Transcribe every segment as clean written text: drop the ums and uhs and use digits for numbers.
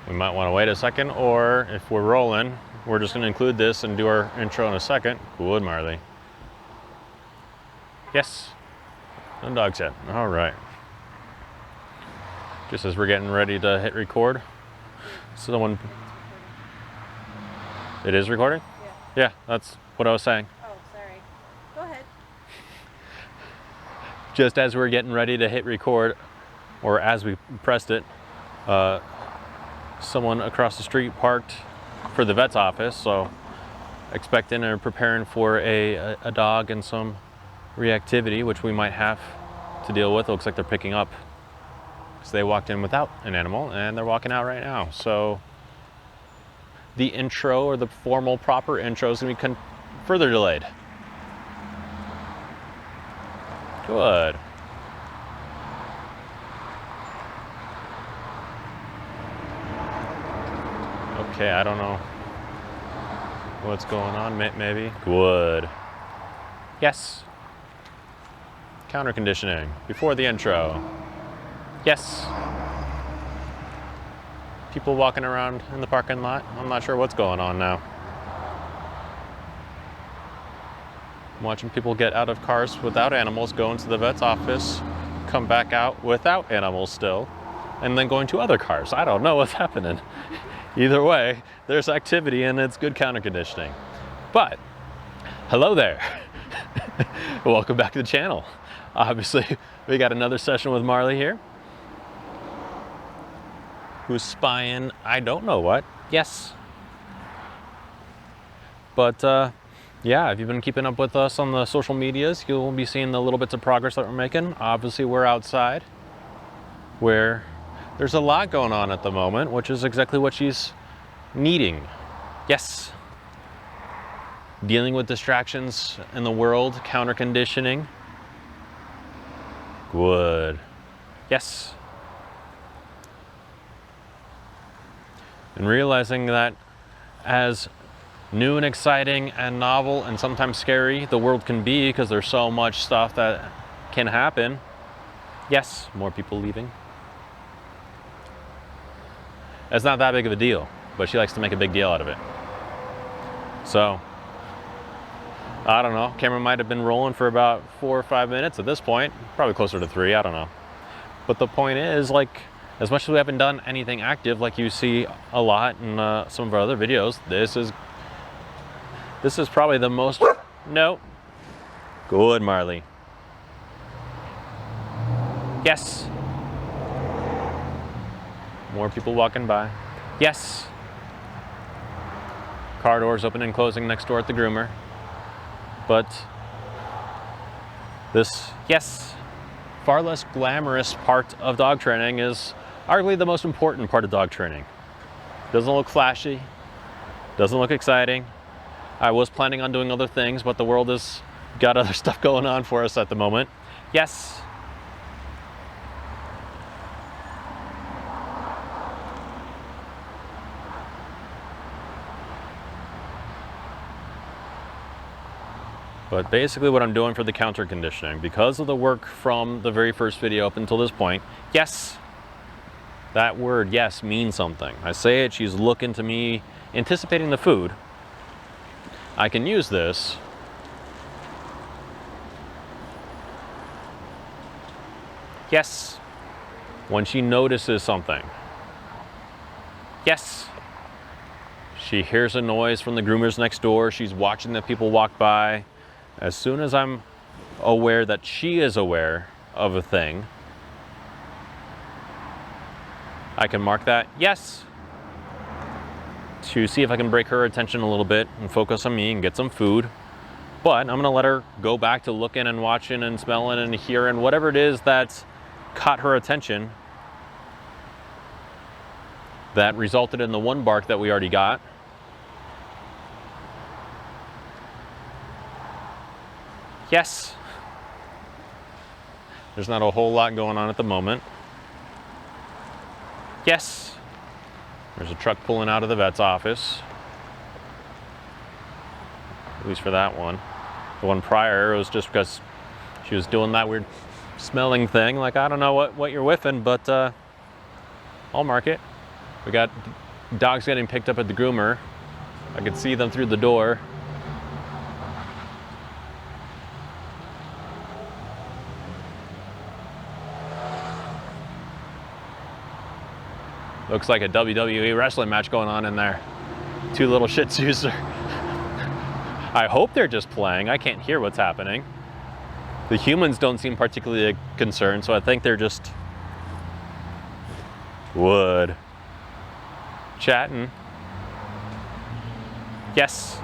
We might want to wait a second, or if we're rolling, we're just going to include this and do our intro in a second. Good, Marley. Yes. No dogs yet. All right. Just as we're getting ready to hit record, someone... It is recording? Yeah. Yeah, that's what I was saying. Oh, sorry. Go ahead. Just as we're getting ready to hit record, or as we pressed it, someone across the street parked for the vet's office, so expecting or preparing for a dog and some reactivity, which we might have to deal with. It looks like they're picking up because they walked in without an animal and they're walking out right now. So the intro, or the formal proper intro, is going to be further delayed. Good. Okay, I don't know what's going on, maybe. Good. Yes. Counter conditioning before the intro. Yes. People walking around in the parking lot. I'm not sure what's going on now. I'm watching people get out of cars without animals, go into the vet's office, come back out without animals still, and then going to other cars. I don't know what's happening. Either way, there's activity and it's good counter conditioning. But, hello there. Welcome back to the channel. Obviously, we got another session with Marley here, who's spying I don't know what. Yes. But yeah, if you've been keeping up with us on the social medias, you'll be seeing the little bits of progress that we're making. Obviously, we're outside, where there's a lot going on at the moment, which is exactly what she's needing. Yes. Dealing with distractions in the world, counter conditioning. Good. Yes. And realizing that as new and exciting and novel and sometimes scary the world can be, because there's so much stuff that can happen. Yes, more people leaving. It's not that big of a deal, but she likes to make a big deal out of it. So, I don't know, camera might have been rolling for about 4 or 5 minutes at this point, probably closer to 3, I don't know. But the point is, like, as much as we haven't done anything active, like you see a lot in some of our other videos, this is probably the most, no. Good, Marley. Yes. More people walking by. Yes. Car doors open and closing next door at the groomer. But this, yes, far less glamorous part of dog training is arguably the most important part of dog training. Doesn't look flashy, doesn't look exciting. I was planning on doing other things, but the world has got other stuff going on for us at the moment. Yes. But basically what I'm doing for the counter conditioning, because of the work from the very first video up until this point, yes, that word yes means something. I say it, she's looking to me, anticipating the food. I can use this yes, when she notices something. Yes. She hears a noise from the groomers next door, she's watching the people walk by. As soon as I'm aware that she is aware of a thing, I can mark that yes, to see if I can break her attention a little bit and focus on me and get some food. But I'm gonna let her go back to looking and watching and smelling and hearing whatever it is that's caught her attention that resulted in the one bark that we already got. Yes. There's not a whole lot going on at the moment. Yes. There's a truck pulling out of the vet's office. At least for that one. The one prior was just because she was doing that weird smelling thing. Like, I don't know what you're whiffing, but I'll mark it. We got dogs getting picked up at the groomer. I could see them through the door. Looks like a WWE wrestling match going on in there. Two little Shih Tzus. I hope they're just playing. I can't hear what's happening. The humans don't seem particularly concerned, so I think they're just chatting. Yes.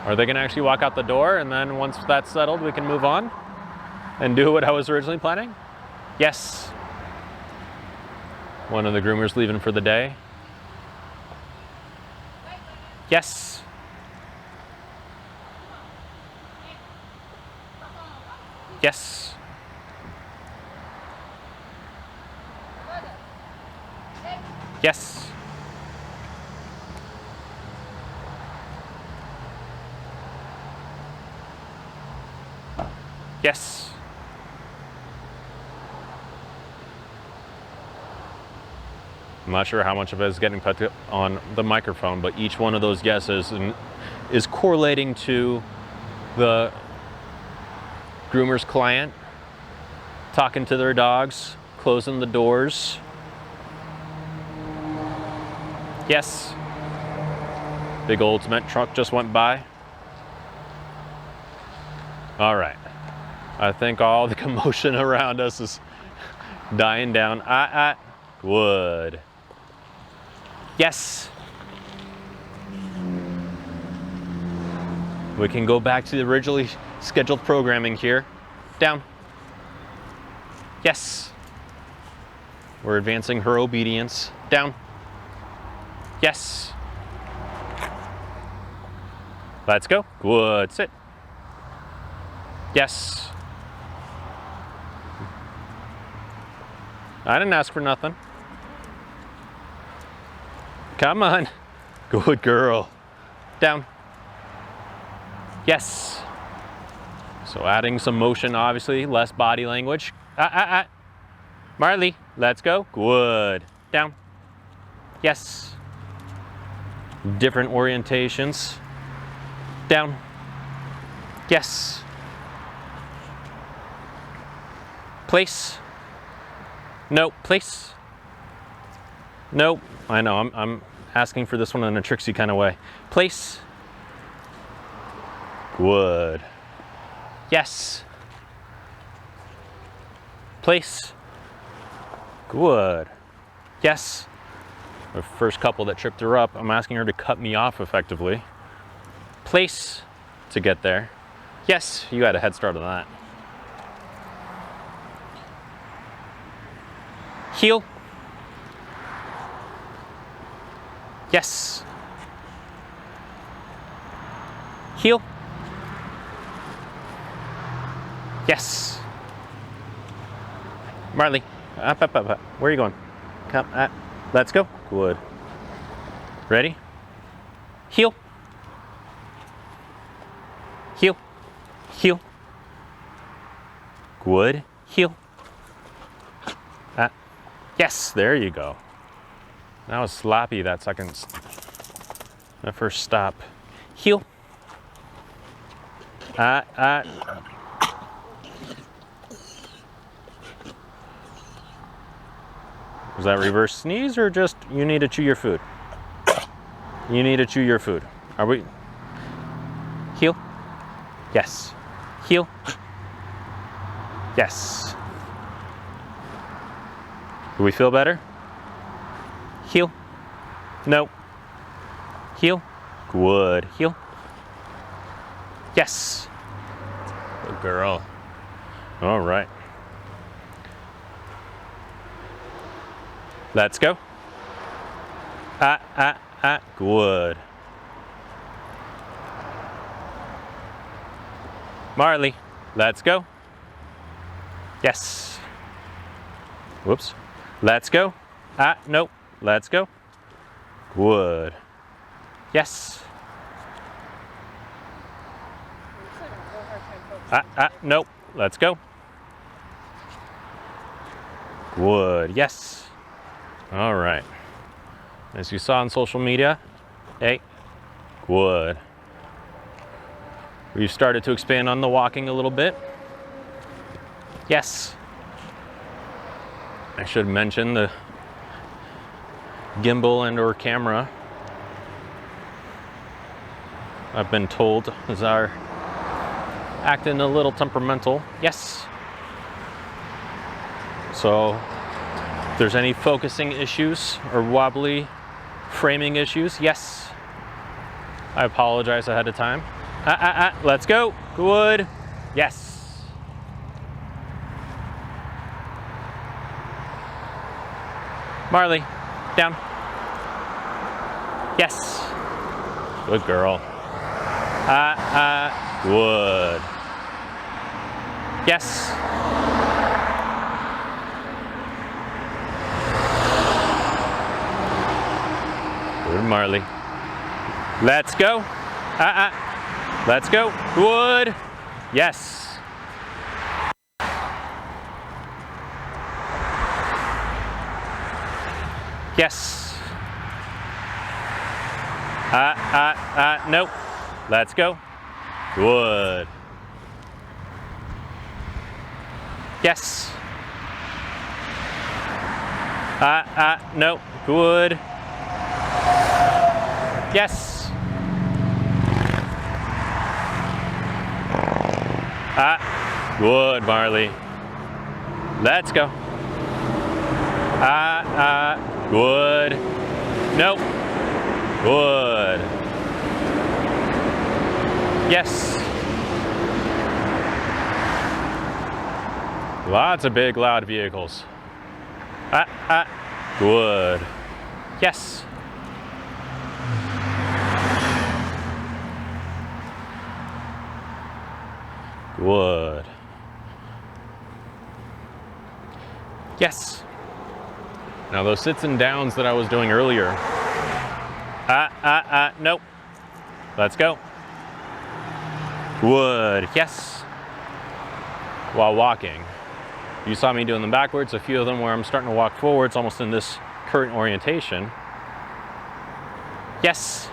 Are they gonna actually walk out the door, and then once that's settled, we can move on and do what I was originally planning? Yes. One of the groomers leaving for the day. Yes. Yes. Yes. Yes. I'm not sure how much of it is getting picked up on the microphone, but each one of those yeses is correlating to the groomer's client talking to their dogs, closing the doors. Yes. Big old cement truck just went by. All right. I think all the commotion around us is dying down. Wood. Yes. We can go back to the originally scheduled programming here. Down. Yes. We're advancing her obedience. Down. Yes. Let's go. Good. Sit. Yes. I didn't ask for nothing. Come on. Good girl. Down. Yes. So adding some motion, obviously, less body language. Marley, let's go. Good. Down. Yes. Different orientations. Down. Yes. Place. No, place. Nope. I know, I'm asking for this one in a tricksy kind of way. Place. Good. Yes. Place. Good. Yes. The first couple that tripped her up, I'm asking her to cut me off effectively. Place to get there. Yes, you had a head start on that. Heel. Yes. Heel. Yes. Marley, up. Where are you going? Come, let's go. Good. Ready? Heel. Heel. Heel. Good. Heel. Yes, there you go. That was sloppy, that first stop. Heel. Was that reverse sneeze or just you need to chew your food? You need to chew your food. Are we? Heel. Yes. Heel. Yes. Do we feel better? Heel. No. Heel. Good. Heel. Yes. Good girl. All right. Let's go. Good. Marley, let's go. Yes. Whoops. Let's go. Nope. Let's go. Good. Yes. Nope. Let's go. Good. Yes. All right. As you saw on social media, hey, good. We've started to expand on the walking a little bit. Yes. I should mention the gimbal and or camera, I've been told, is our acting a little temperamental. Yes. So if there's any focusing issues or wobbly framing issues, yes, I apologize ahead of time. Let's go. Good. Yes. Marley, down. Yes. Good girl. Good. Yes. Good, Marley. Let's go. Let's go. Good. Yes. Yes. Nope. Let's go. Good. Yes. Nope. Good. Yes. Good, Marley. Let's go. Good. Nope. Good. Yes. Lots of big, loud vehicles. Good. Yes. Good. Yes. Now those sits and downs that I was doing earlier. Nope. Let's go. Good. Yes. While walking. You saw me doing them backwards, a few of them where I'm starting to walk forwards, almost in this current orientation. Yes.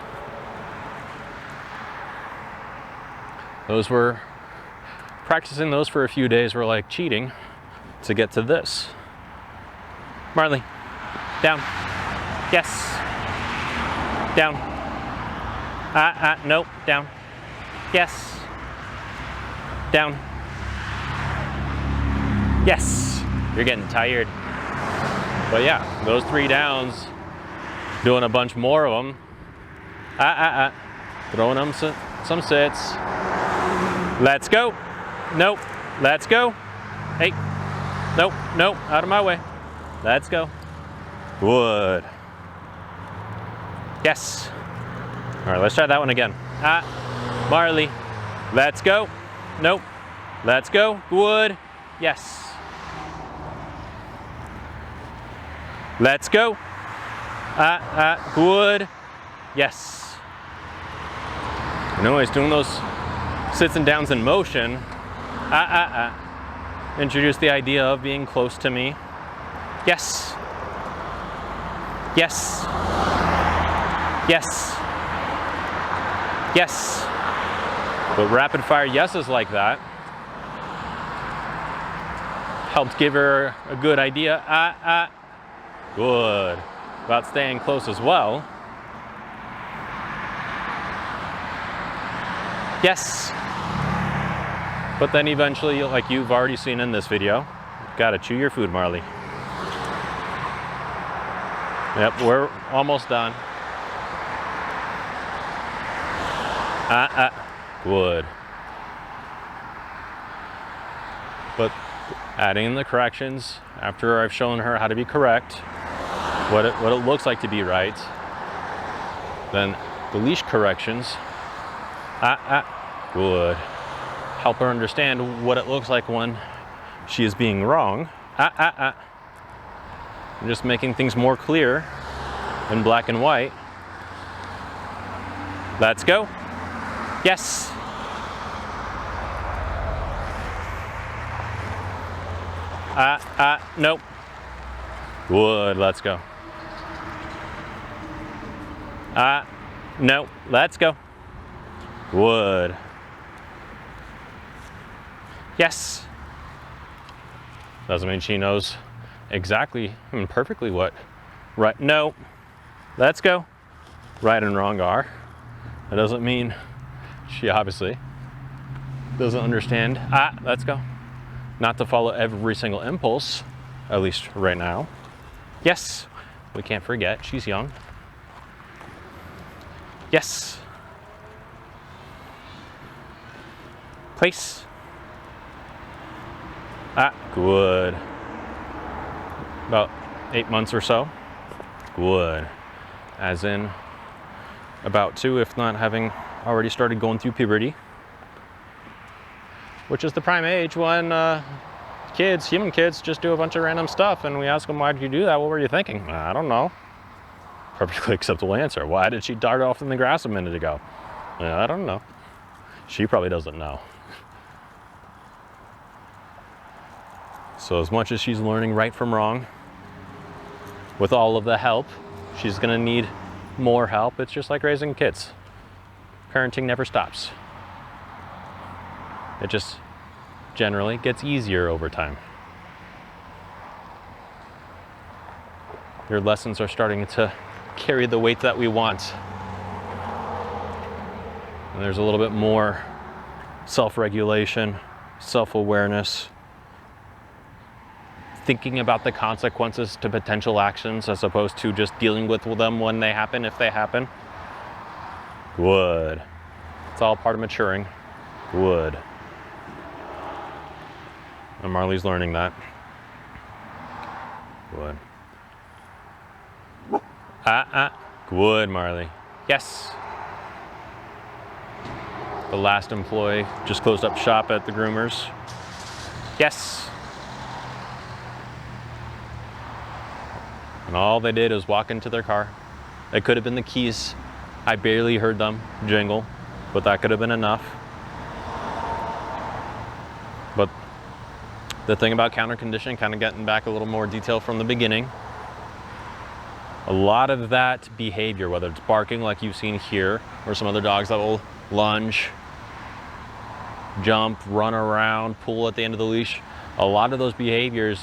Those were, practicing those for a few days were like cheating to get to this. Marley, down. Yes. Down. Nope, down. Yes. Down. Yes. You're getting tired. But yeah, those 3 downs, doing a bunch more of them. Throwing them some sits. Let's go. Nope. Let's go. Hey. Nope. Nope. Out of my way. Let's go. Good. Yes. All right, let's try that one again. Marley. Let's go. Nope. Let's go. Good. Yes. Let's go. Good. Yes. You know, he's doing those sits and downs in motion. Introduce the idea of being close to me. Yes. Yes. Yes. Yes. But rapid fire yeses like that helped give her a good idea. Good. About staying close as well. Yes. But then eventually, like you've already seen in this video, you've got to chew your food, Marley. Yep, we're almost done. Good. But adding in the corrections after I've shown her how to be correct, what it looks like to be right, then the leash corrections, good. Help her understand what it looks like when she is being wrong. I'm just making things more clear in black and white. Let's go. Yes. Nope. Good, let's go. No, let's go. Good. Yes. Doesn't mean she knows exactly and perfectly what right. No, let's go. Right and wrong are. That doesn't mean she obviously doesn't understand. Let's go. Not to follow every single impulse, at least right now. Yes, we can't forget she's young. Yes. Place. Good. About 8 months or so. Good. As in about 2, if not having already started going through puberty. Which is the prime age when human kids, just do a bunch of random stuff, and we ask them, why did you do that? What were you thinking? I don't know. Perfectly acceptable answer. Why did she dart off in the grass a minute ago? I don't know. She probably doesn't know. So as much as she's learning right from wrong, with all of the help, she's gonna need more help. It's just like raising kids. Parenting never stops. It just generally gets easier over time. Your lessons are starting to carry the weight that we want. And there's a little bit more self-regulation, self-awareness, thinking about the consequences to potential actions as opposed to just dealing with them when they happen, if they happen. Good. It's all part of maturing. Good. And Marley's learning that. Good. Good, Marley. Yes. The last employee just closed up shop at the groomers. Yes. And all they did was walk into their car. It could have been the keys. I barely heard them jingle, but that could have been enough. But the thing about counter conditioning, kind of getting back a little more detail from the beginning, a lot of that behavior, whether it's barking like you've seen here, or some other dogs that will lunge, jump, run around, pull at the end of the leash, a lot of those behaviors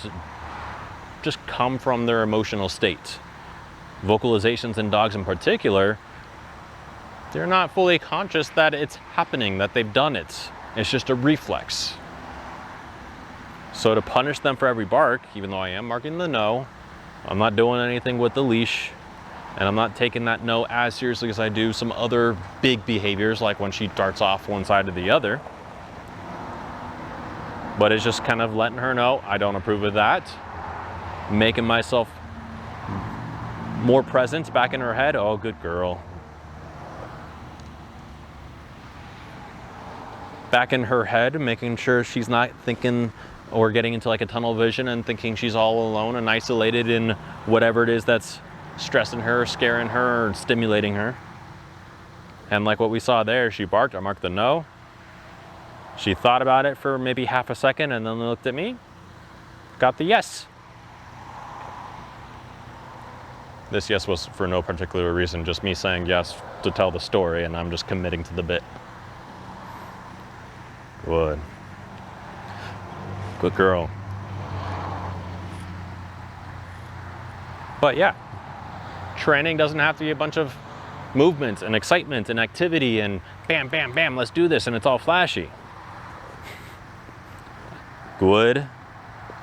just come from their emotional state. Vocalizations in dogs in particular, they're not fully conscious that it's happening, that they've done it. It's just a reflex. So to punish them for every bark, even though I am marking the no, I'm not doing anything with the leash, and I'm not taking that no as seriously as I do some other big behaviors, like when she darts off one side to the other. But it's just kind of letting her know I don't approve of that, making myself more present back in her head. Oh, good girl. Back in her head, making sure she's not thinking or getting into like a tunnel vision and thinking she's all alone and isolated in whatever it is that's stressing her, scaring her, or stimulating her. And like what we saw there, she barked, I marked the no. She thought about it for maybe half a second and then looked at me, got the yes. This yes was for no particular reason, just me saying yes to tell the story, and I'm just committing to the bit. Good. Good girl. But yeah, training doesn't have to be a bunch of movement and excitement and activity and bam, bam, bam, let's do this, and it's all flashy. Good.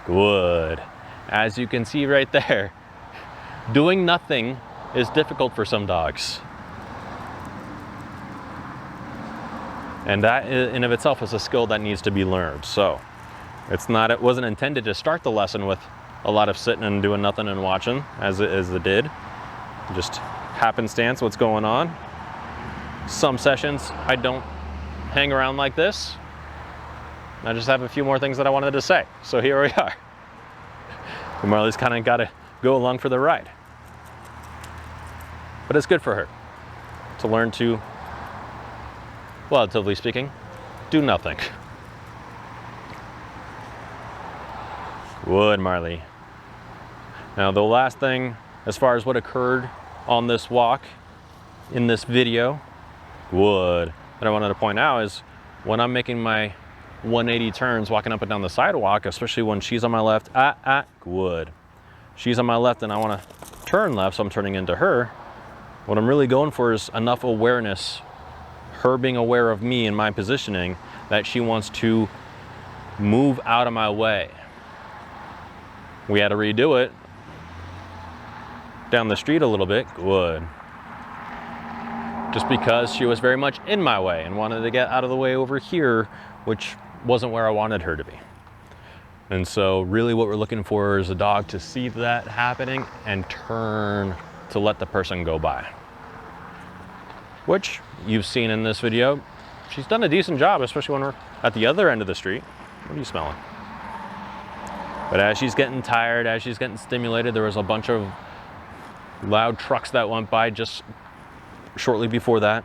Good. As you can see right there, doing nothing is difficult for some dogs. And that in of itself is a skill that needs to be learned. So it wasn't intended to start the lesson with a lot of sitting and doing nothing and watching as it did. Just happenstance what's going on. Some sessions I don't hang around like this. I just have a few more things that I wanted to say. So here we are. Marley's kind of got to go along for the ride. But it's good for her to learn to, relatively speaking, do nothing. Good, Marley. Now the last thing, as far as what occurred on this walk in this video, that I wanted to point out is when I'm making my 180 turns walking up and down the sidewalk, especially when she's on my left, she's on my left and I want to turn left, so I'm turning into her. What I'm really going for is enough awareness, her being aware of me and my positioning, that she wants to move out of my way. We had to redo it down the street a little bit, just because she was very much in my way and wanted to get out of the way over here, which wasn't where I wanted her to be. And so really what we're looking for is a dog to see that happening and turn to let the person go by. Which you've seen in this video. She's done a decent job, especially when we're at the other end of the street. What are you smelling? But as she's getting tired, as she's getting stimulated, there was a bunch of loud trucks that went by just shortly before that.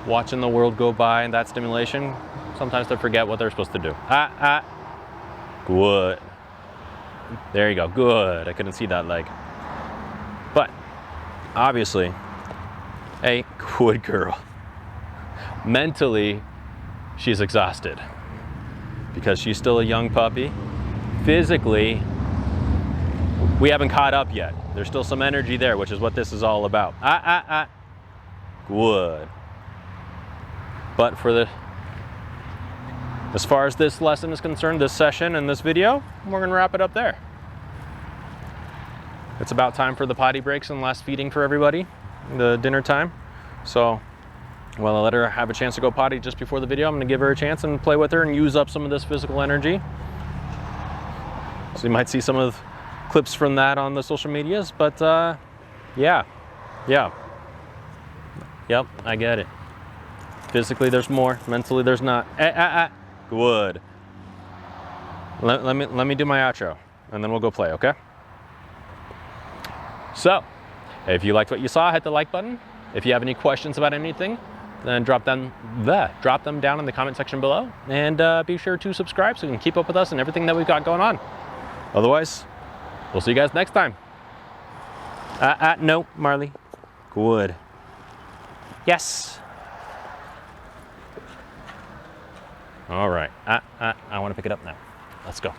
Watching the world go by and that stimulation, sometimes they forget what they're supposed to do. Good. There you go, good. I couldn't see that leg. But obviously, a good girl. Mentally, she's exhausted because she's still a young puppy. Physically, we haven't caught up yet. There's still some energy there, which is what this is all about. Good. But as far as this lesson is concerned, this session and this video, we're gonna wrap it up there. It's about time for the potty breaks and last feeding for everybody, the dinner time. So, while I let her have a chance to go potty just before the video, I'm gonna give her a chance and play with her and use up some of this physical energy. So you might see some of the clips from that on the social medias, but yep, I get it. Physically there's more, mentally there's not. Good. Let me do my outro and then we'll go play, okay? So, if you liked what you saw, hit the like button. If you have any questions about anything, then drop them down in the comment section below, and be sure to subscribe so you can keep up with us and everything that we've got going on. Otherwise, we'll see you guys next time. No, Marley. Good. Yes. All right. I want to pick it up now. Let's go.